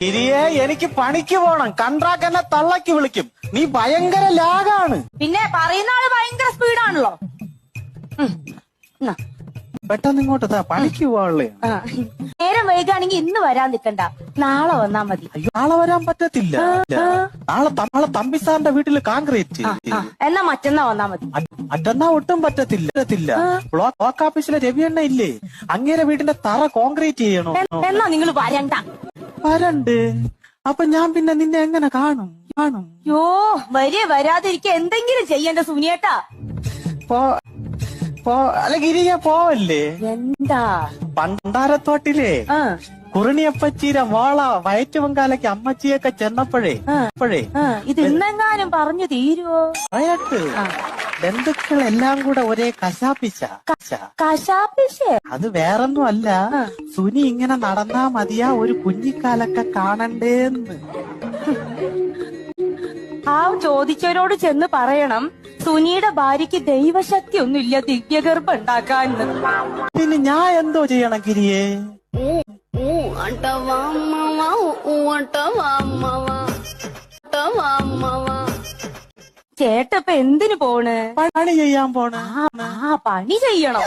ഗിരിയെ എനിക്ക് പണിക്ക് പോണം. കൺട്രാക്ട് എന്നെ തള്ളക്ക് വിളിക്കും. നീ ഭയങ്കര ലാഗാണ്. പിന്നെ പറയുന്ന ആള് ഭയങ്കര സ്പീഡാണല്ലോ. പെട്ടെന്ന് ഇങ്ങോട്ട് പണിക്ക് പോവാളേ. നേരം വൈകാണെങ്കിൽ ഇന്ന് വരാൻ നിക്കണ്ട, നാളെ വന്നാ മതി. അയ്യോ, നാളെ വരാൻ പറ്റത്തില്ല. നാളെ തമ്പി സാറിന്റെ വീട്ടില് കോൺക്രീറ്റ്. എന്നാ മറ്റന്നാ വന്നാ മതി. മറ്റന്നാ ഒട്ടും പറ്റത്തില്ല. ബ്ലോക്ക് ഓഫീസിലെ രവിയണ്ണ ഇല്ലേ, അങ്ങേരെ വീടിന്റെ തറ കോൺക്രീറ്റ് ചെയ്യണോ. എന്നാ നിങ്ങൾ വരണ്ട. വരണ്ട്. അപ്പൊ ഞാൻ പിന്നെ നിന്നെ എങ്ങനെ കാണും? യോ വരാതിരിക്ക എന്തെങ്കിലും ചെയ്യണ്ട സുനിയേട്ടാ. അല്ല ഗിരിയെ പോവല്ലേ? എന്താ? പണ്ടാരത്തോട്ടിലെ കുറിണിയപ്പച്ചീരെ മോള വയറ്റുവങ്കാലയ്ക്ക് അമ്മച്ചിയൊക്കെ ചെന്നപ്പോഴേ ഇത് ഇന്നെങ്ങാനും പറഞ്ഞു തീരുവോ? പറയട്ട്. ബന്ധുക്കളെല്ലാം കൂടെ ഒരേ കശാപ്പിച്ച. അത് വേറൊന്നും അല്ല, സുനി ഇങ്ങനെ നടന്നാ മതിയാ ഒരു കുഞ്ഞിക്കാലൊക്കെ കാണണ്ടേന്ന്. ആ ചോദിച്ചവരോട് ചെന്ന് പറയണം, സുനിയുടെ ഭാര്യയ്ക്ക് ദൈവശക്തി ഒന്നുമില്ല ദിവ്യഗർഭം ഉണ്ടാക്കാൻ. പിന്നെ ഞാൻ എന്തോ ചെയ്യണം ഗിരിയെ? ചേട്ടപ്പ എന്തിനു പോണ്? പണി ചെയ്യാൻ പോണ. പണി ചെയ്യണോ?